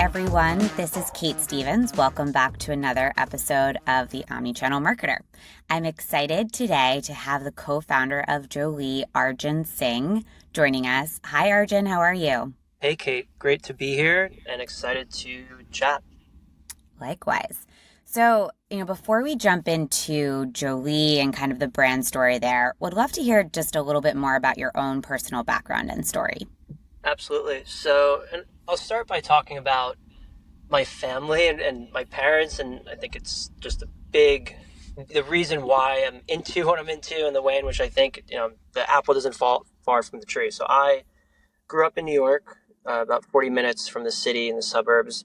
everyone. This is Kate Stevens. Welcome back to another episode of The Omnichannel Marketer. I'm excited today to have the co-founder of Jolie, Arjan Singh, joining us. Hi, Arjan. How are you? Hey, Kate. Great to be here and excited to chat. Likewise. So, before we jump into Jolie and kind of the brand story there, would love to hear just a little bit more about your own personal background and story. Absolutely. So, and I'll start by talking about my family and my parents. And I think it's just the reason why I'm into what I'm into and the way in which I think, the apple doesn't fall far from the tree. So I grew up in New York, about 40 minutes from the city in the suburbs.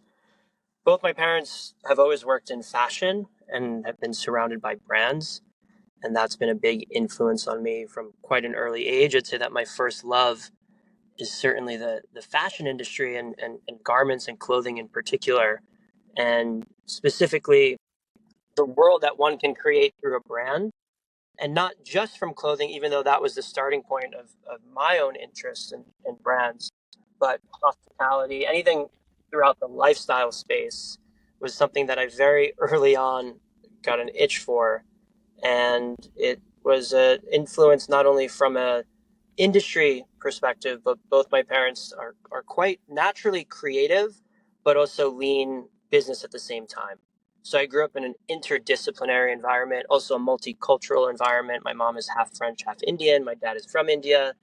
Both my parents have always worked in fashion and have been surrounded by brands. And that's been a big influence on me from quite an early age. I'd say that my first love is certainly the fashion industry and garments and clothing in particular, and specifically the world that one can create through a brand. And not just from clothing, even though that was the starting point of my own interest in brands, but hospitality, anything throughout the lifestyle space was something that I very early on got an itch for. And it was an influence not only from a industry perspective, but both my parents are quite naturally creative, but also lean business at the same time. So I grew up in an interdisciplinary environment, also a multicultural environment. My mom is half French, half Indian. My dad is from India.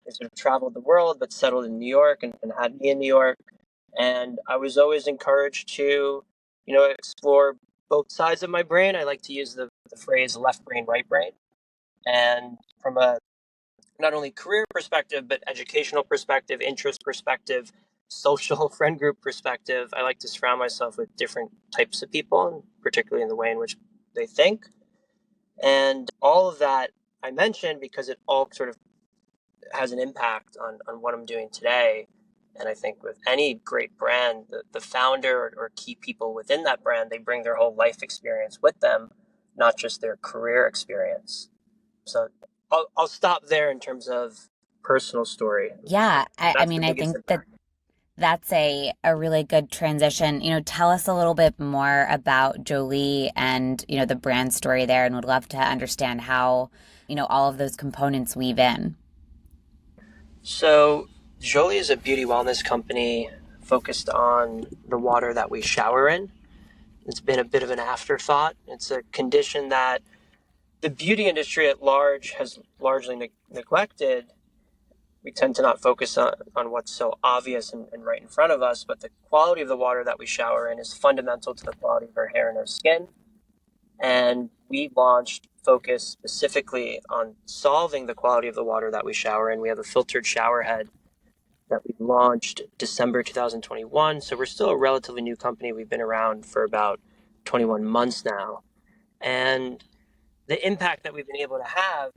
They sort of traveled the world, but settled in New York and had me in New York. And I was always encouraged to, explore both sides of my brain. I like to use the phrase left brain, right brain. And from a not only career perspective, but educational perspective, interest perspective, social friend group perspective, I like to surround myself with different types of people, particularly in the way in which they think. And all of that I mentioned because it all sort of has an impact on what I'm doing today. And I think with any great brand, the founder or key people within that brand, they bring their whole life experience with them, not just their career experience. So I'll stop there in terms of personal story. Yeah, I That's the mean, I biggest think that impact. that's a really good transition. Tell us a little bit more about Jolie and, the brand story there, and would love to understand how, all of those components weave in. So Jolie is a beauty wellness company focused on the water that we shower in. It's been a bit of an afterthought. It's a condition that the beauty industry at large has largely neglected. We tend to not focus on what's so obvious and right in front of us, but the quality of the water that we shower in is fundamental to the quality of our hair and our skin. And we launched Focus specifically on solving the quality of the water that we shower in. We have a filtered shower head that we launched December 2021. So we're still a relatively new company. We've been around for about 21 months now. And the impact that we've been able to have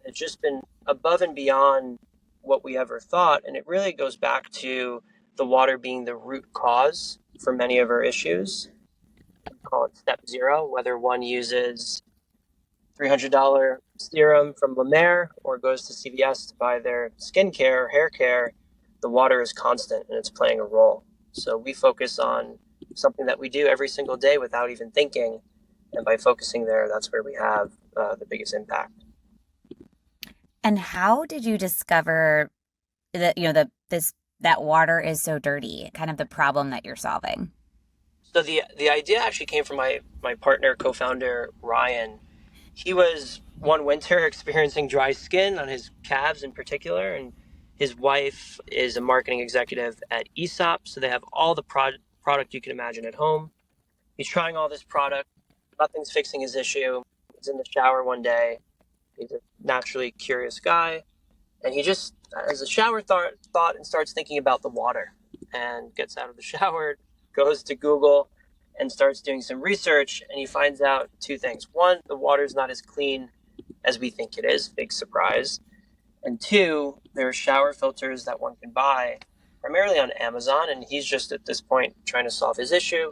has just been above and beyond what we ever thought. And it really goes back to the water being the root cause for many of our issues. We call it step zero, whether one uses $300 serum from La Mer or goes to CVS to buy their skincare or hair care, the water is constant and it's playing a role. So we focus on something that we do every single day without even thinking. And by focusing there, that's where we have the biggest impact. And how did you discover that, that water is so dirty, kind of the problem that you're solving? So the idea actually came from my partner, co-founder, Ryan. He was one winter experiencing dry skin on his calves in particular, and his wife is a marketing executive at Aesop, so they have all the product you can imagine at home. He's trying all this product, nothing's fixing his issue. He's in the shower one day. He's a naturally curious guy, and he just, as a shower thought and starts thinking about the water, and gets out of the shower, goes to Google, and starts doing some research, and he finds out two things. One, the water's not as clean as we think it is, big surprise. And two, there are shower filters that one can buy primarily on Amazon, and he's just at this point trying to solve his issue,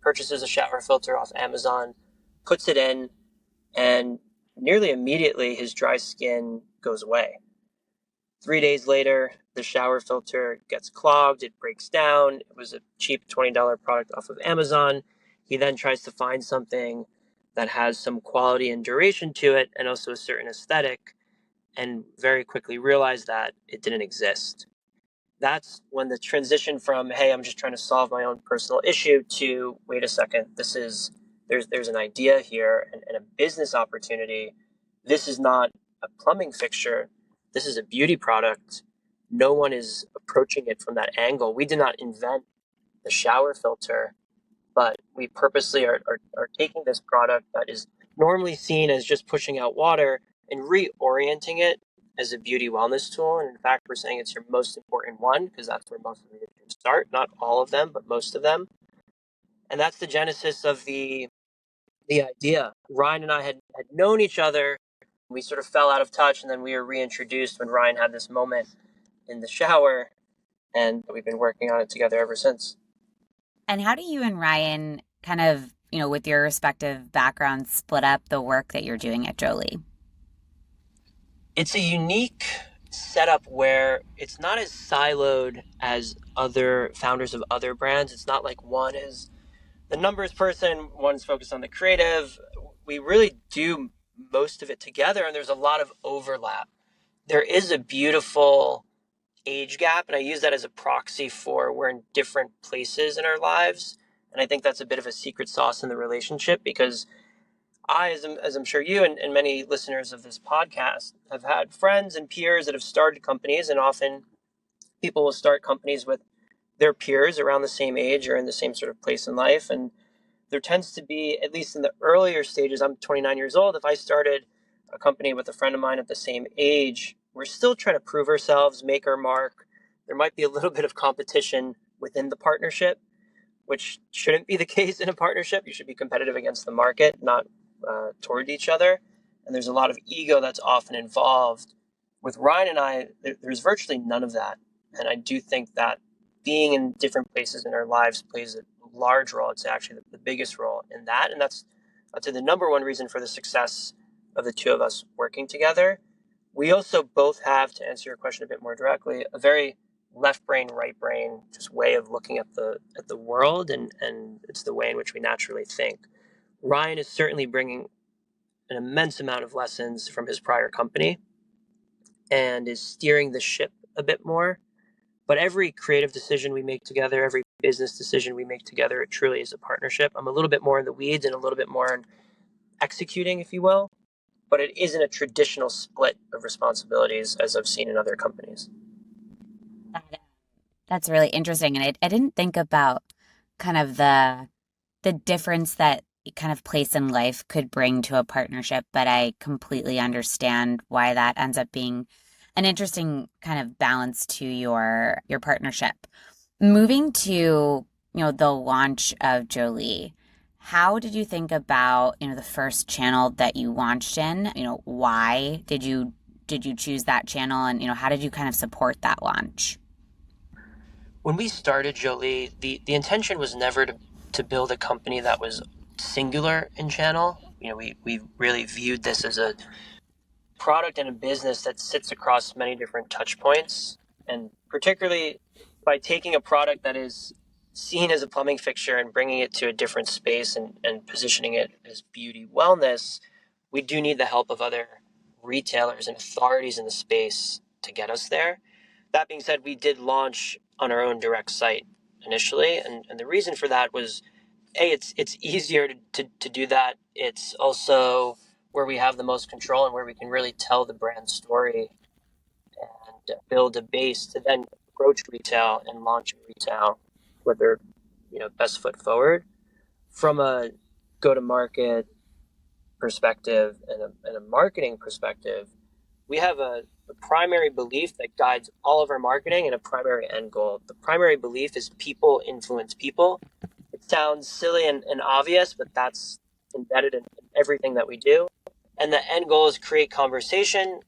purchases a shower filter off Amazon, puts it in, and nearly immediately his dry skin goes away. 3 days later, the shower filter gets clogged, it breaks down. It was a cheap $20 product off of Amazon. He then tries to find something that has some quality and duration to it and also a certain aesthetic, and very quickly realized that it didn't exist. That's when the transition from, hey, I'm just trying to solve my own personal issue, to, wait a second, there's an idea here and a business opportunity. This is not a plumbing fixture. This is a beauty product. No one is approaching it from that angle. We did not invent the shower filter, but we purposely are taking this product that is normally seen as just pushing out water and reorienting it as a beauty wellness tool. And in fact, we're saying it's your most important one because that's where most of the issues start. Not all of them, but most of them. And that's the genesis of the idea. Ryan and I had known each other. We sort of fell out of touch, and then we were reintroduced when Ryan had this moment in the shower, and we've been working on it together ever since. And how do you and Ryan kind of, with your respective backgrounds, split up the work that you're doing at Jolie? It's a unique setup where it's not as siloed as other founders of other brands. It's not like one is the numbers person, one's focused on the creative. We really do most of it together, and there's a lot of overlap. There is a beautiful age gap, and I use that as a proxy for we're in different places in our lives. And I think that's a bit of a secret sauce in the relationship, because as I'm sure you and many listeners of this podcast have had friends and peers that have started companies, and often people will start companies with their peers around the same age or in the same sort of place in life. And there tends to be, at least in the earlier stages, I'm 29 years old. If I started a company with a friend of mine at the same age, we're still trying to prove ourselves, make our mark. There might be a little bit of competition within the partnership, which shouldn't be the case in a partnership. You should be competitive against the market, not toward each other. And there's a lot of ego that's often involved. With Ryan and I, there's virtually none of that. And I do think that being in different places in our lives plays a large role. It's actually the biggest role in that. And that's I'd say the number one reason for the success of the two of us working together. We also both have, to answer your question a bit more directly, a very left brain, right brain, just way of looking at the world, and it's the way in which we naturally think. Ryan is certainly bringing an immense amount of lessons from his prior company and is steering the ship a bit more. But every creative decision we make together, every business decision we make together, it truly is a partnership. I'm a little bit more in the weeds and a little bit more in executing, if you will, but it isn't a traditional split of responsibilities as I've seen in other companies. That's really interesting. And I didn't think about kind of the difference that kind of place in life could bring to a partnership, but I completely understand why that ends up being an interesting kind of balance to your partnership. Moving to, the launch of Jolie, how did you think about, the first channel that you launched in? Why did you choose that channel, and how did you kind of support that launch? When we started Jolie, the intention was never to build a company that was singular in channel. We really viewed this as a product and a business that sits across many different touch points. And particularly by taking a product that is seen as a plumbing fixture and bringing it to a different space and positioning it as beauty wellness, we do need the help of other retailers and authorities in the space to get us there. That being said, we did launch on our own direct site initially. And the reason for that was, it's easier to do that. It's also where we have the most control and where we can really tell the brand story and build a base to then approach retail and launch retail with their best foot forward. From a go-to-market perspective and a marketing perspective, we have a primary belief that guides all of our marketing and a primary end goal. The primary belief is people influence people. It sounds silly and obvious, but that's embedded in everything that we do. And the end goal is create conversation.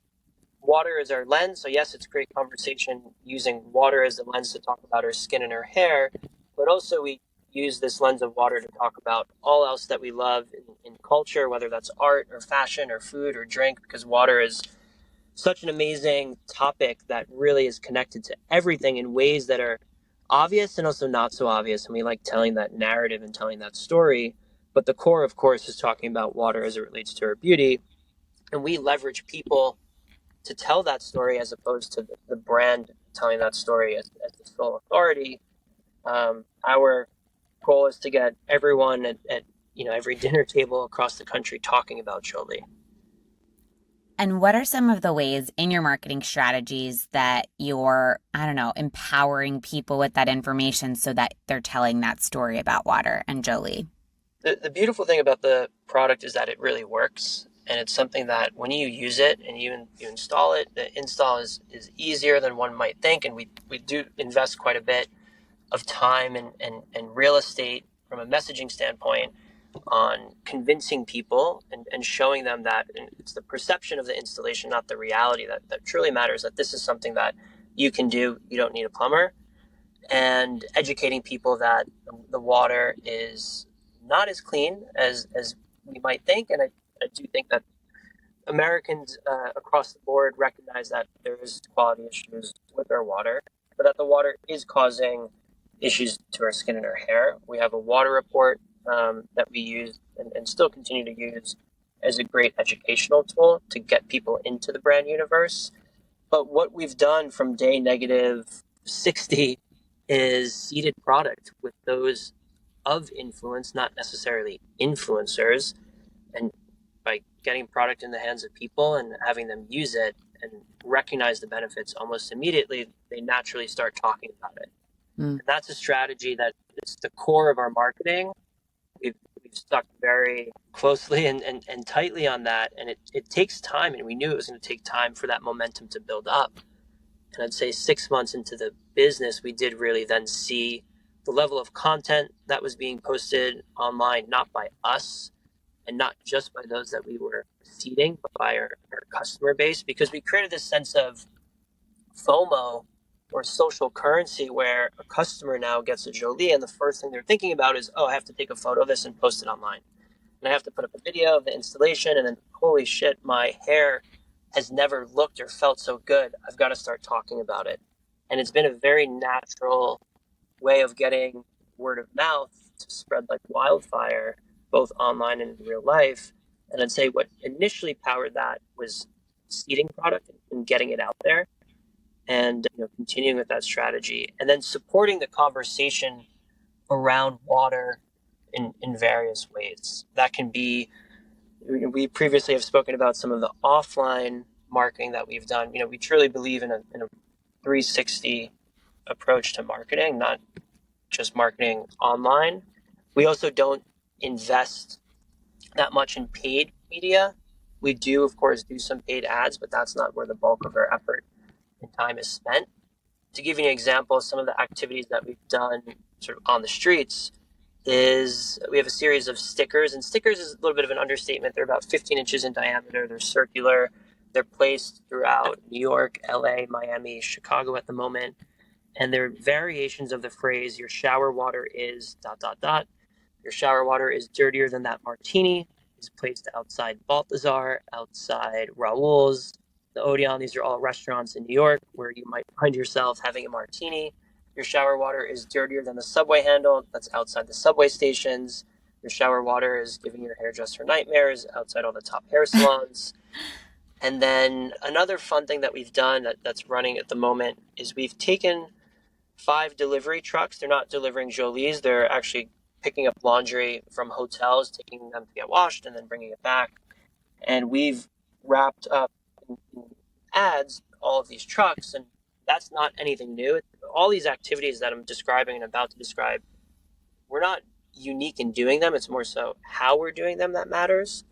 Water is our lens. So yes, it's create conversation using water as the lens to talk about our skin and our hair. But also we use this lens of water to talk about all else that we love in culture, whether that's art or fashion or food or drink, because water is such an amazing topic that really is connected to everything in ways that are obvious and also not so obvious. And we like telling that narrative and telling that story. But the core, of course, is talking about water as it relates to our beauty. And we leverage people to tell that story as opposed to the brand telling that story as the sole authority. Our goal is to get everyone at every dinner table across the country talking about Jolie. And what are some of the ways in your marketing strategies that you're, I don't know, empowering people with that information so that they're telling that story about water and Jolie? The beautiful thing about the product is that it really works. And it's something that when you use it and you install it, the install is easier than one might think. And we do invest quite a bit of time and real estate from a messaging standpoint on convincing people and showing them that it's the perception of the installation, not the reality, that truly matters, that this is something that you can do. You don't need a plumber. And educating people that the water is not as clean as we might think. And I do think that Americans across the board recognize that there is quality issues with our water, but that the water is causing issues to our skin and our hair. We have a water report that we use and still continue to use as a great educational tool to get people into the brand universe. But what we've done from day negative 60 is seeded product with those of influence, not necessarily influencers. And by getting product in the hands of people and having them use it and recognize the benefits almost immediately, they naturally start talking about it. And that's a strategy that is the core of our marketing. We've stuck very closely and tightly on that. And it takes time. And we knew it was going to take time for that momentum to build up. And I'd say 6 months into the business, we did really then see the level of content that was being posted online, not by us and not just by those that we were seeding, but by our customer base, because we created this sense of FOMO or social currency where a customer now gets a Jolie and the first thing they're thinking about is, oh, I have to take a photo of this and post it online. And I have to put up a video of the installation, and then holy shit, my hair has never looked or felt so good. I've got to start talking about it. And it's been a very natural way of getting word of mouth to spread like wildfire, both online and in real life. And I'd say what initially powered that was seeding product and getting it out there, and continuing with that strategy, and then supporting the conversation around water in various ways. That can be, we previously have spoken about some of the offline marketing that we've done. We truly believe in a 360 approach to marketing, not just marketing online. We also don't invest that much in paid media. We do, of course, do some paid ads, but that's not where the bulk of our effort and time is spent. To give you an example, some of the activities that we've done sort of on the streets is we have a series of stickers, and stickers is a little bit of an understatement. They're about 15 inches in diameter. They're circular. They're placed throughout New York, LA, Miami, Chicago at the moment. And they're variations of the phrase, your shower water is ... Your shower water is dirtier than that martini, is placed outside Balthazar, outside Raoul's, the Odeon. These are all restaurants in New York where you might find yourself having a martini. Your shower water is dirtier than the subway handle. That's outside the subway stations. Your shower water is giving your hairdresser nightmares outside all the top hair salons. And then another fun thing that we've done that's running at the moment is we've taken 5 delivery trucks. They're not delivering Jolies. They're actually picking up laundry from hotels, taking them to get washed, and then bringing it back. And we've wrapped up in ads all of these trucks, and that's not anything new. All these activities that I'm describing and about to describe, we're not unique in doing them. It's more so how we're doing them that matters.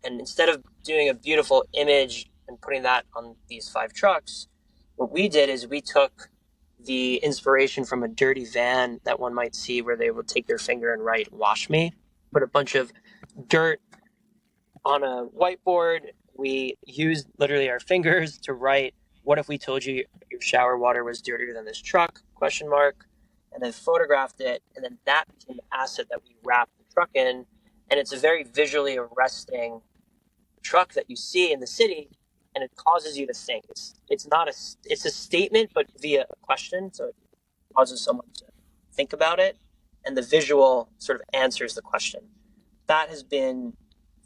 And instead of doing a beautiful image and putting that on these 5 trucks, what we did is we took the inspiration from a dirty van that one might see where they will take their finger and write, wash me, put a bunch of dirt on a whiteboard. We used literally our fingers to write, what if we told you your shower water was dirtier than this truck, ? And then photographed it. And then that became the asset that we wrapped the truck in. And it's a very visually arresting truck that you see in the city. and it causes you to think. It's not it's a statement, but via a question. So it causes someone to think about it, and the visual sort of answers the question. That has been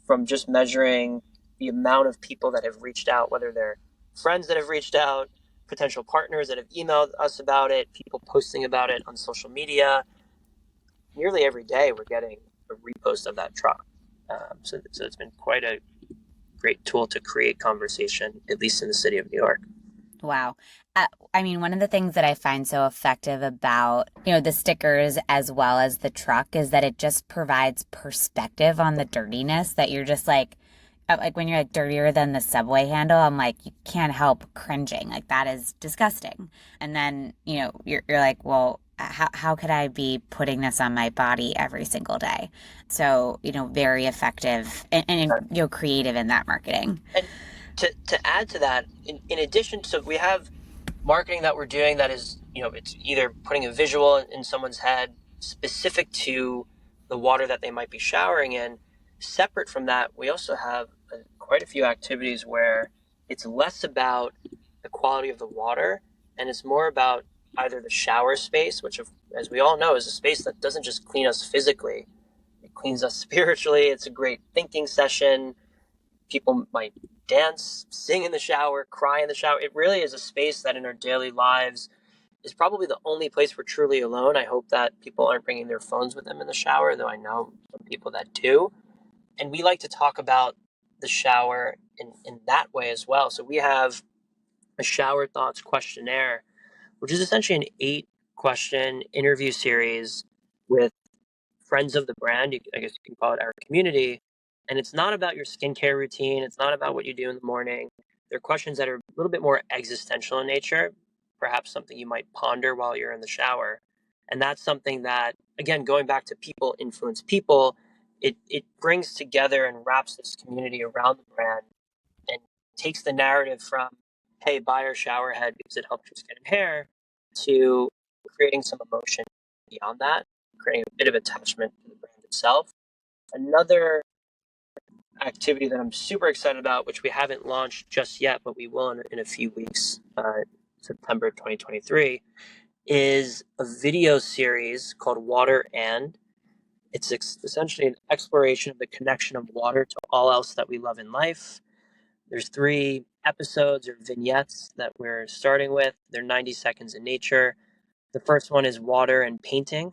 from just measuring the amount of people that have reached out, whether they're friends that have reached out, potential partners that have emailed us about it, people posting about it on social media. Nearly every day we're getting a repost of that truck. So it's been quite a great tool to create conversation, at least in the city of New York. Wow. I mean, one of the things that I find so effective about, the stickers as well as the truck is that it just provides perspective on the dirtiness that you're just like when you're like dirtier than the subway handle, I'm like, you can't help cringing. Like that is disgusting. And then, you're like, well, how could I be putting this on my body every single day? So, very effective and creative in that marketing. And to add to that, in addition to, we have marketing that we're doing that is, it's either putting a visual in someone's head specific to the water that they might be showering in. Separate from that, we also have quite a few activities where it's less about the quality of the water and it's more about either the shower space, which, as we all know, is a space that doesn't just clean us physically, it cleans us spiritually. It's a great thinking session. People might dance, sing in the shower, cry in the shower. It really is a space that in our daily lives is probably the only place we're truly alone. I hope that people aren't bringing their phones with them in the shower, though I know some people that do. And we like to talk about the shower in that way as well. So we have a shower thoughts questionnaire, which is essentially an 8-question interview series with friends of the brand. I guess you can call it our community. And it's not about your skincare routine. It's not about what you do in the morning. They're questions that are a little bit more existential in nature, perhaps something you might ponder while you're in the shower. And that's something that, again, going back to people influence people, it brings together and wraps this community around the brand and takes the narrative from, hey, buy our shower head because it helps your skin and hair, to creating some emotion beyond that, creating a bit of attachment to the brand itself. Another activity that I'm super excited about, which we haven't launched just yet, but we will in a few weeks, September 2023, is a video series called Water And. It's essentially an exploration of the connection of water to all else that we love in life. There's 3 episodes or vignettes that we're starting with. They're 90 seconds in nature. The first one is water and painting.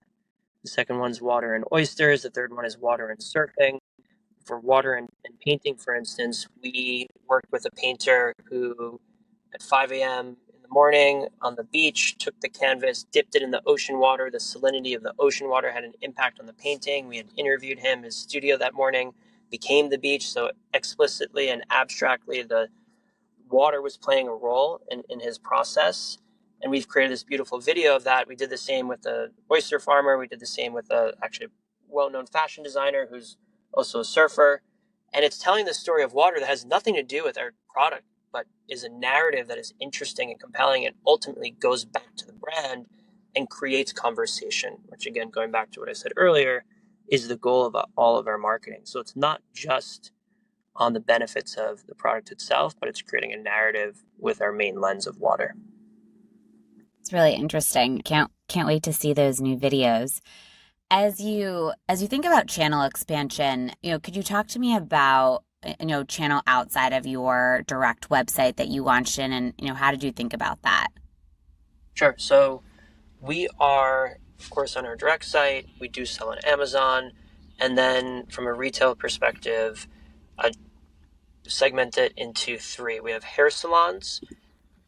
The second one's water and oysters. The third one is water and surfing. For water and painting, for instance, we worked with a painter who at 5 a.m. in the morning on the beach took the canvas, dipped it in the ocean water. The salinity of the ocean water had an impact on the painting. We had interviewed him. His studio that morning became the beach. So explicitly and abstractly, the water was playing a role in his process. And we've created this beautiful video of that. We did the same with the oyster farmer. We did the same with a actually well-known fashion designer who's also a surfer. And it's telling the story of water that has nothing to do with our product, but is a narrative that is interesting and compelling and ultimately goes back to the brand and creates conversation, which, again, going back to what I said earlier, is the goal of all of our marketing. So it's not just on the benefits of the product itself, but it's creating a narrative with our main lens of water. It's really interesting. Can't wait to see those new videos. As you think about channel expansion, could you talk to me about channel outside of your direct website that you launched in, and how did you think about that? Sure. So we are, of course, on our direct site. We do sell on Amazon, and then from a retail perspective, I segment it into 3. We have hair salons,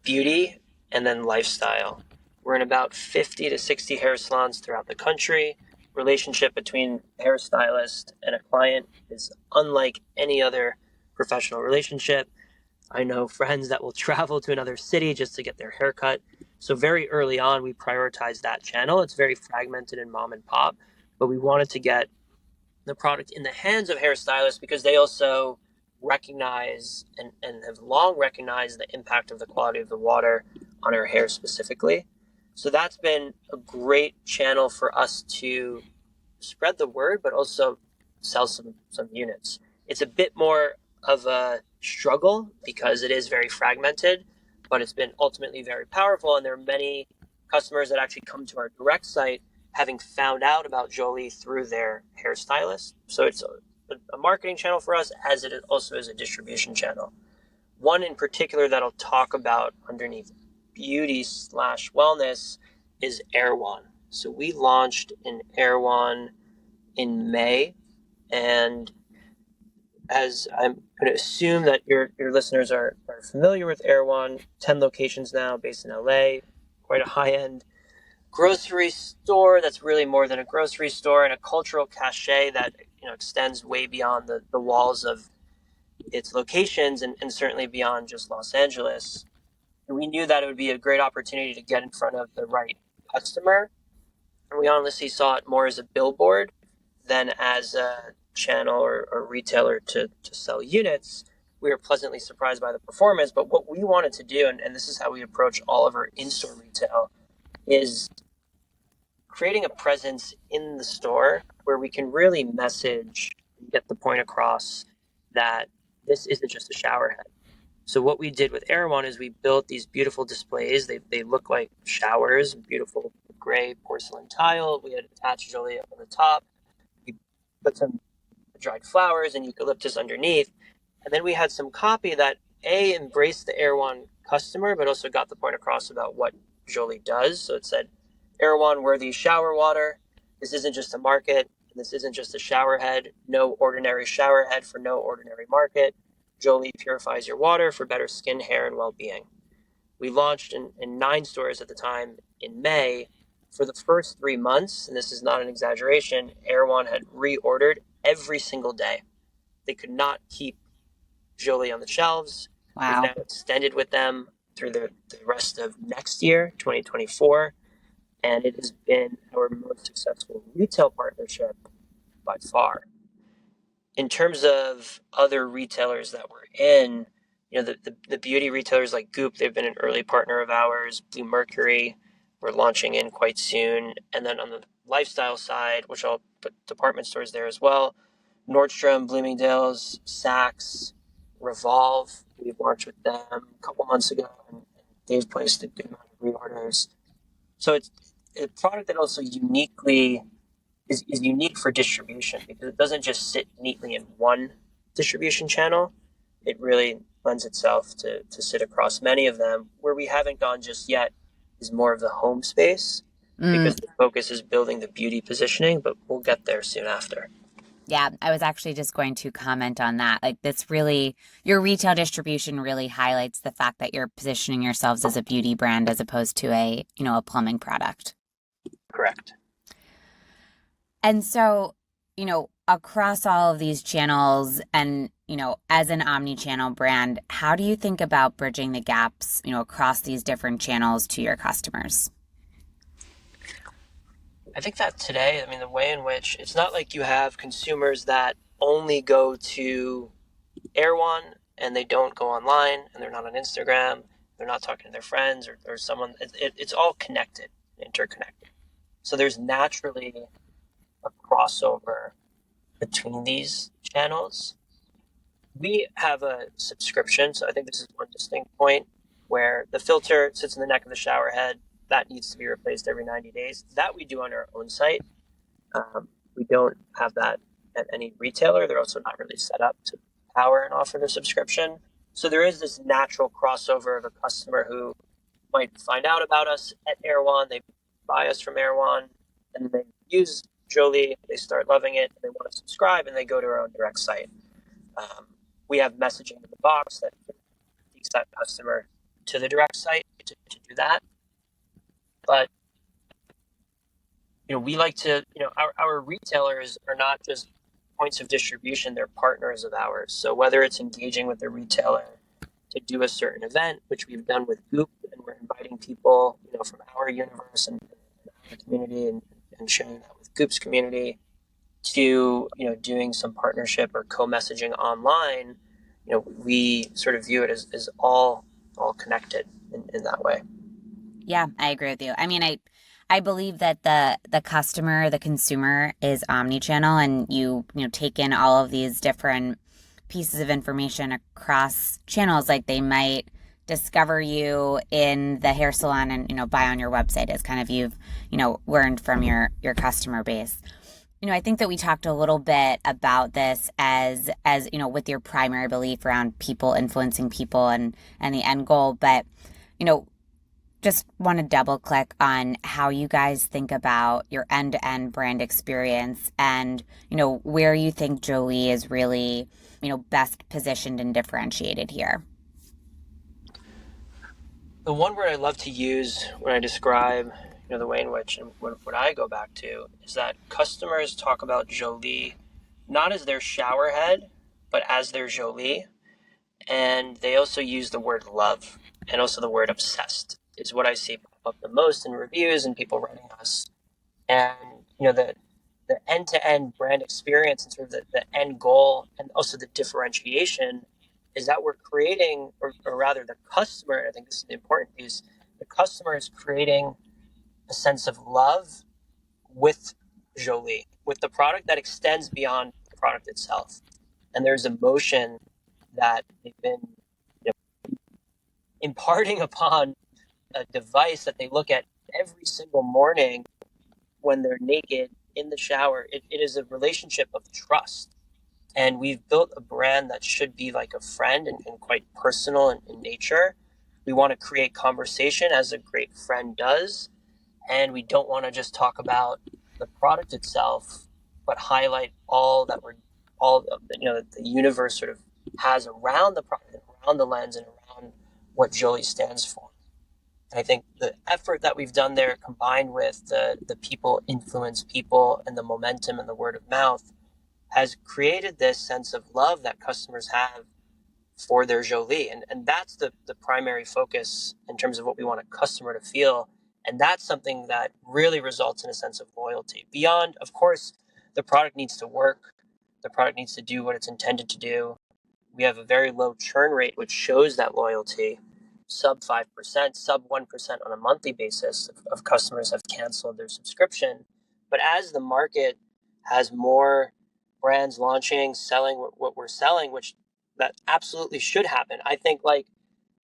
beauty, and then lifestyle. We're in about 50 to 60 hair salons throughout the country. Relationship between a hairstylist and a client is unlike any other professional relationship. I know friends that will travel to another city just to get their haircut. So very early on, we prioritized that channel. It's very fragmented and mom and pop, but we wanted to get the product in the hands of hairstylists because they also recognize and have long recognized the impact of the quality of the water on our hair specifically. So that's been a great channel for us to spread the word, but also sell some units. It's a bit more of a struggle because it is very fragmented, but it's been ultimately very powerful. And there are many customers that actually come to our direct site having found out about Jolie through their hairstylist. So it's a marketing channel for us, as it also is a distribution channel. One in particular that I'll talk about underneath beauty/wellness is Erewhon. So we launched in Erewhon in May, and as I'm going to assume that your listeners are familiar with Erewhon, 10 locations now based in LA, quite a high-end grocery store that's really more than a grocery store, and a cultural cachet that extends way beyond the walls of its locations, and certainly beyond just Los Angeles. And we knew that it would be a great opportunity to get in front of the right customer, and we honestly saw it more as a billboard than as a channel or retailer to sell units. We were pleasantly surprised by the performance, but what we wanted to do, and this is how we approach all of our in-store retail, is creating a presence in the store where we can really message and get the point across that this isn't just a shower head. So what we did with Erewhon is we built these beautiful displays. They look like showers, beautiful gray porcelain tile. We had attached Jolie up on the top. We put some dried flowers and eucalyptus underneath. And then we had some copy that embraced the Erewhon customer, but also got the point across about what Jolie does. So it said, Erewhon worthy shower water. This isn't just a market. This isn't just a shower head. No ordinary shower head for no ordinary market. Jolie purifies your water for better skin, hair, and well-being. We launched in 9 stores at the time in May. For the first 3 months, and this is not an exaggeration, Erewhon had reordered every single day. They could not keep Jolie on the shelves. Wow. We've now extended with them through the rest of next year, 2024, and it has been our most successful retail partnership by far. In terms of other retailers that we're in, the beauty retailers like Goop, they've been an early partner of ours. Blue Mercury, we're launching in quite soon. And then on the lifestyle side, which I'll put department stores there as well, Nordstrom, Bloomingdale's, Saks, Revolve, we've launched with them a couple months ago, and they've placed a good amount of reorders. So it's a product that also uniquely is unique for distribution, because it doesn't just sit neatly in one distribution channel. It really lends itself to sit across many of them. Where we haven't gone just yet is more of the home space, because the focus is building the beauty positioning, but we'll get there soon after. Yeah, I was actually just going to comment on that. Like, this really, your retail distribution really highlights the fact that you're positioning yourselves as a beauty brand as opposed to a plumbing product. Correct. And so, across all of these channels and, as an omni-channel brand, how do you think about bridging the gaps, across these different channels to your customers? I think that today, the way in which it's not like you have consumers that only go to Erewhon and they don't go online, and they're not on Instagram, they're not talking to their friends or someone. It's all connected, interconnected. So there's naturally a crossover between these channels. We have a subscription, so I think this is one distinct point, where the filter sits in the neck of the shower head. That needs to be replaced every 90 days. That we do on our own site. We don't have that at any retailer. They're also not really set up to power and offer the subscription. So there is this natural crossover of a customer who might find out about us at Erewhon, they buy us from Erewhon, and they use Jolie, they start loving it, and they want to subscribe, and they go to our own direct site. We have messaging in the box that takes that customer to the direct site to do that. But we like to, our retailers are not just points of distribution, they're partners of ours. So whether it's engaging with the retailer to do a certain event, which we've done with Goop, and we're inviting people, from our universe and our community, and sharing that with Goop's community, to, doing some partnership or co-messaging online, we sort of view it as all connected in that way. Yeah, I agree with you. I believe that the customer, the consumer is omni-channel, and you take in all of these different pieces of information across channels. Like they might discover you in the hair salon and, buy on your website as kind of you've, learned from your customer base. I think that we talked a little bit about this as with your primary belief around people influencing people and the end goal. But, just want to double click on how you guys think about your end-to-end brand experience and, where you think Jolie is really, best positioned and differentiated here. The one word I love to use when I describe, the way in which and what I go back to is that customers talk about Jolie not as their shower head, but as their Jolie. And they also use the word love and also the word obsessed is what I see pop up the most in reviews and people writing us. And, the end-to-end brand experience and sort of the end goal and also the differentiation is that we're creating, or rather the customer, and I think this is the important piece, the customer is creating a sense of love with Jolie, with the product that extends beyond the product itself. And there's emotion that they've been imparting upon a device that they look at every single morning when they're naked in the shower. It is a relationship of trust. And we've built a brand that should be like a friend and quite personal in nature. We want to create conversation as a great friend does. And we don't want to just talk about the product itself, but highlight all that the universe sort of has around the product, around the lens, and around what Jolie stands for. And I think the effort that we've done there, combined with the people influence people and the momentum and the word of mouth, has created this sense of love that customers have for their Jolie. And that's the primary focus in terms of what we want a customer to feel. And that's something that really results in a sense of loyalty. Beyond, of course, the product needs to work. The product needs to do what it's intended to do. We have a very low churn rate, which shows that loyalty. Sub 5%, sub 1% on a monthly basis of customers have canceled their subscription. But as the market has more brands launching, selling what we're selling, which that absolutely should happen. I think like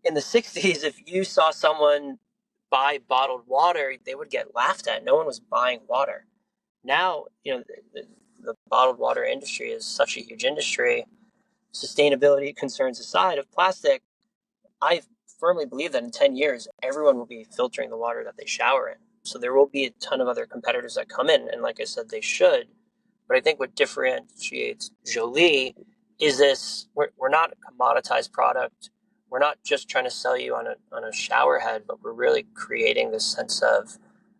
in the 60s, if you saw someone buy bottled water, they would get laughed at. No one was buying water. Now, the bottled water industry is such a huge industry. Sustainability concerns aside of plastic, I firmly believe that in 10 years, everyone will be filtering the water that they shower in. So there will be a ton of other competitors that come in. And like I said, they should. But I think what differentiates Jolie is this, we're not a commoditized product. We're not just trying to sell you on a shower head, but we're really creating this sense of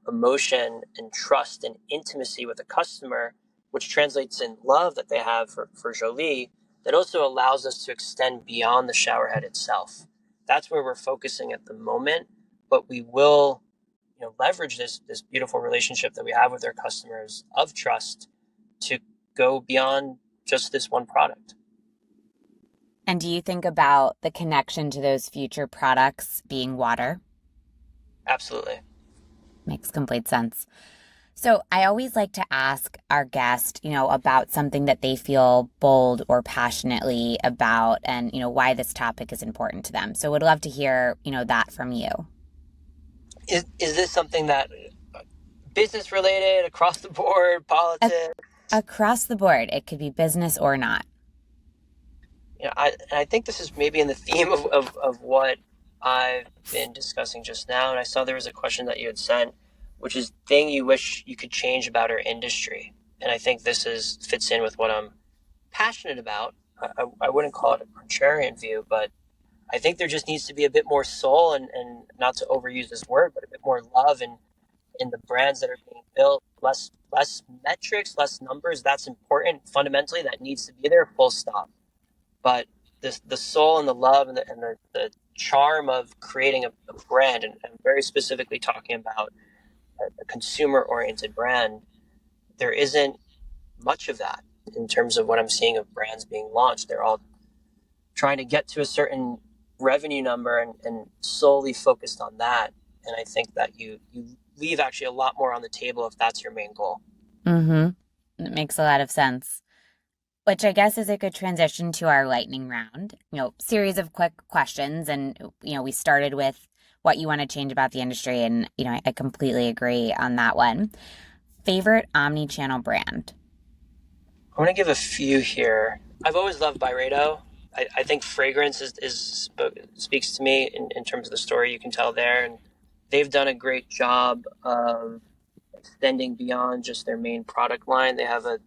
emotion and trust and intimacy with the customer, which translates in love that they have for Jolie, that also allows us to extend beyond the shower head itself. That's where we're focusing at the moment, but we will leverage this beautiful relationship that we have with our customers of trust to go beyond just this one product. And do you think about the connection to those future products being water? Absolutely. Makes complete sense. So I always like to ask our guest, about something that they feel bold or passionately about and, why this topic is important to them. So would love to hear, that from you. Is this something that business related, across the board, politics? Across the board. It could be business or not. I think this is maybe in the theme of what I've been discussing just now. And I saw there was a question that you had sent, which is thing you wish you could change about our industry. And I think this fits in with what I'm passionate about. I wouldn't call it a contrarian view, but I think there just needs to be a bit more soul and not to overuse this word, but a bit more love in the brands that are being built. Less metrics, less numbers. That's important. Fundamentally, that needs to be there, full stop. But the soul and the love and the charm of creating a brand, and very specifically talking about a consumer-oriented brand, there isn't much of that in terms of what I'm seeing of brands being launched. They're all trying to get to a certain revenue number and solely focused on that. And I think that you leave actually a lot more on the table if that's your main goal. Mm-hmm. It makes a lot of sense. which I guess is a good transition to our lightning round. Series of quick questions. And, we started with what you want to change about the industry. And, I completely agree on that one. Favorite omni-channel brand? I want to give a few here. I've always loved Byredo. I think fragrance speaks to me in terms of the story you can tell there. And they've done a great job of extending beyond just their main product line. They have a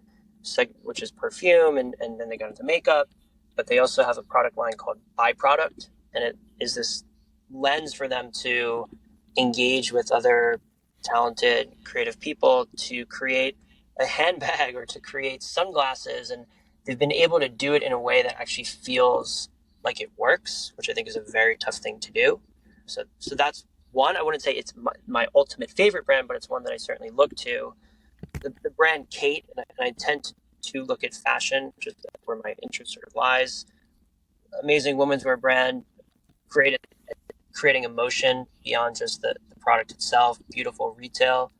segment which is perfume, and then they go into makeup, but they also have a product line called Byproduct, and it is this lens for them to engage with other talented, creative people to create a handbag or to create sunglasses, and they've been able to do it in a way that actually feels like it works, which I think is a very tough thing to do. So that's one. I wouldn't say it's my ultimate favorite brand, but it's one that I certainly look to. The brand Kate, and I tend to look at fashion, just where my interest sort of lies. Amazing women's wear brand, creating emotion beyond just the product itself, beautiful retail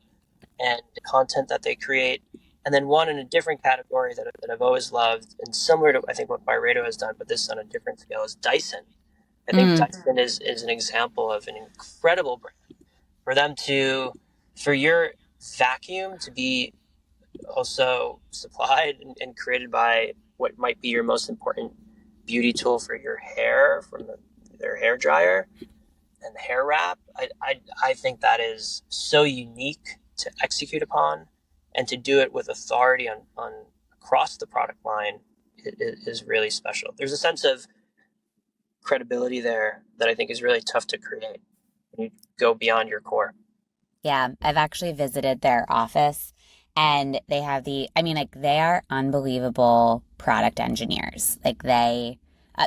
and the content that they create. And then one in a different category that I've always loved, and similar to I think what Byredo has done, but this on a different scale, is Dyson. I think Dyson is an example of an incredible brand. For them for your vacuum to be also supplied and created by what might be your most important beauty tool for your hair from their hair dryer and hair wrap, I think that is so unique to execute upon, and to do it with authority on across the product line is really special. There's a sense of credibility there that I think is really tough to create when you go beyond your core. Yeah, I've actually visited their office and they have they are unbelievable product engineers. The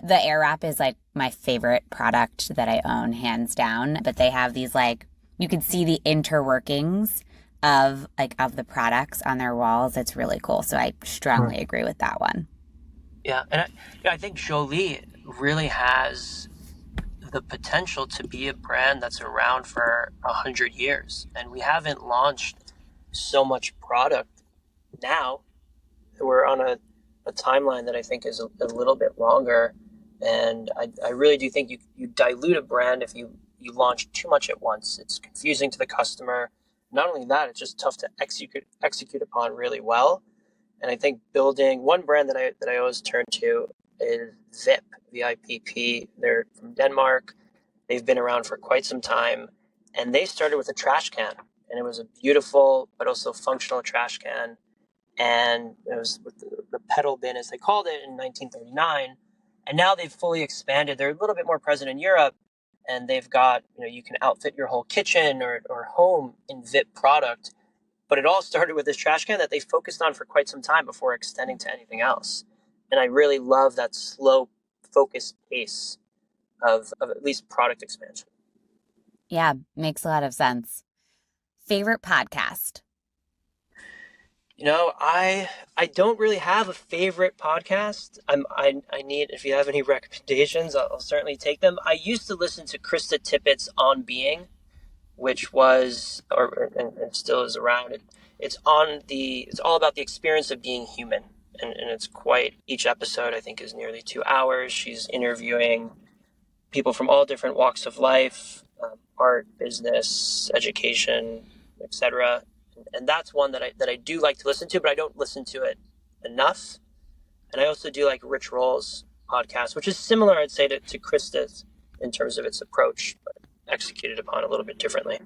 Air Wrap is like my favorite product that I own, hands down. But they have these you can see the interworkings of the products on their walls. It's really cool. So I strongly agree with that one. Yeah, and I think Jolie really has the potential to be a brand that's around for 100 years, and we haven't launched so much product now. We're on a timeline that I think is a little bit longer, and I really do think you dilute a brand if you launch too much at once. It's confusing to the customer. Not only that, it's just tough to execute upon really well. And I think building one brand that I always turn to is Vip, VIPP. They're from Denmark. They've been around for quite some time, and they started with a trash can, and it was a beautiful but also functional trash can. And it was with the pedal bin, as they called it, in 1939. And now they've fully expanded. They're a little bit more present in Europe, and they've got, you can outfit your whole kitchen or home in Vip product. But it all started with this trash can that they focused on for quite some time before extending to anything else. And I really love that slow, focused pace of at least product expansion. Yeah, makes a lot of sense. Favorite podcast? I don't really have a favorite podcast. I need, if you have any recommendations, I'll certainly take them. I used to listen to Krista Tippett's On Being, which was and still is around. It's all about the experience of being human, and it's each episode I think is nearly 2 hours. She's interviewing people from all different walks of life, art, business, education, etc. And that's one that I do like to listen to, but I don't listen to it enough. And I also do like Rich Roll's podcast, which is similar, I'd say, to Krista's in terms of its approach, but executed upon a little bit differently.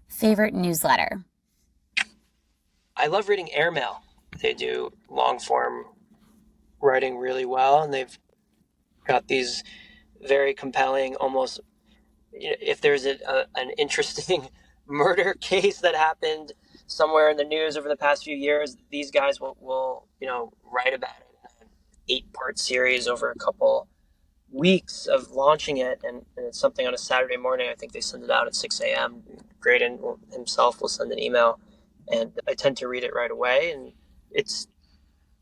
Favorite newsletter? I love reading Airmail. They do long form writing really well, and they've got these very compelling, almost, if there's an interesting murder case that happened somewhere in the news over the past few years, these guys will write about it in an 8-part series over a couple weeks of launching it, and it's something on a Saturday morning. I think they send it out at 6 a.m. Graydon himself will send an email, and I tend to read it right away. And it's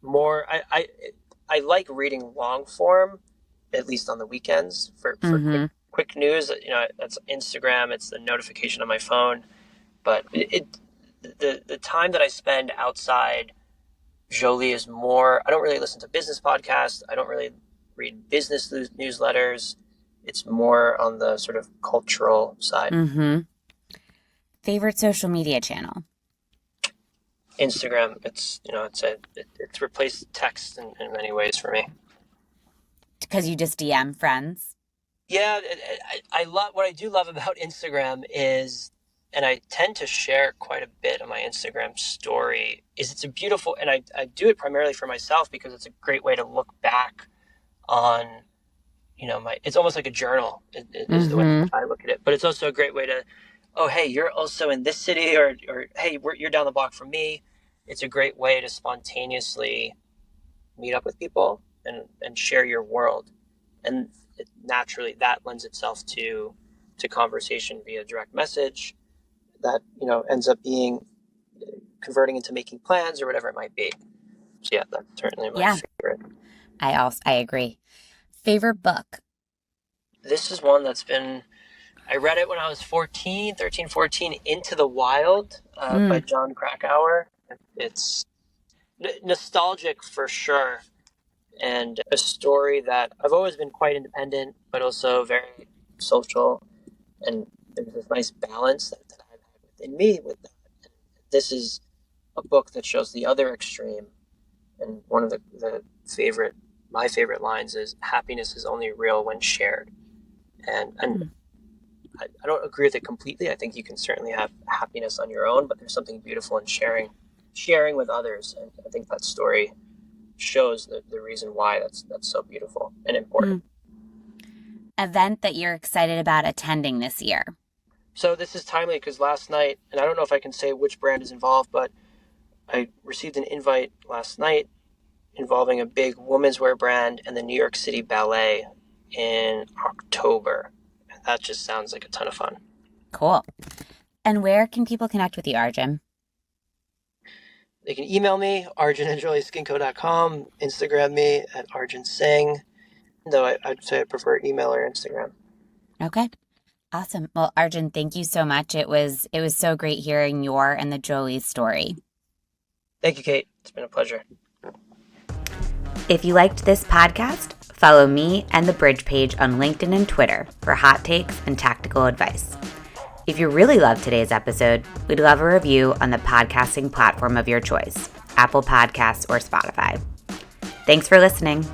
more, I like reading long form, at least on the weekends for quick news. That's Instagram. It's the notification on my phone, but the time that I spend outside Jolie is more, I don't really listen to business podcasts. I don't really read business newsletters. It's more on the sort of cultural side. Mm-hmm. Favorite social media channel? Instagram. It's replaced text in many ways for me. Because you just DM friends? Yeah, I love what I do love about Instagram is, and I tend to share quite a bit on my Instagram story, is it's a beautiful, and I do it primarily for myself because it's a great way to look back on, it's almost like a journal it is the way Mm-hmm. I look at it. But it's also a great way to, oh, hey, you're also in this city, or hey, you're down the block from me. It's a great way to spontaneously meet up with people and share your world. And naturally that lends itself to conversation via direct message that ends up being converting into making plans or whatever it might be. So yeah, that's certainly my Yeah, favorite. I agree. Favorite book? This is one I read it when I was 14, Into the Wild, by Mm, John Krakauer. It's nostalgic for sure, and a story that I've always been quite independent but also very social, and there's this nice balance that I've had within me with that. And this is a book that shows the other extreme, and one of my favorite lines is, happiness is only real when shared. And mm. I don't agree with it completely. I think you can certainly have happiness on your own, but there's something beautiful in sharing with others, and I think that story shows the reason why that's so beautiful and important. Event that you're excited about attending this year? So this is timely because last night, and I don't know if I can say which brand is involved, but I received an invite last night involving a big women's wear brand and the New York City Ballet in October. And that just sounds like a ton of fun. Cool. And where can people connect with you, Arjan? They can email me, arjan@jolieskinco.com, Instagram me at Arjan Singh, though I'd say I prefer email or Instagram. Okay. Awesome. Well, Arjan, thank you so much. It was so great hearing your and the Jolie story. Thank you, Kate. It's been a pleasure. If you liked this podcast, follow me and the Bridge page on LinkedIn and Twitter for hot takes and tactical advice. If you really loved today's episode, we'd love a review on the podcasting platform of your choice, Apple Podcasts or Spotify. Thanks for listening.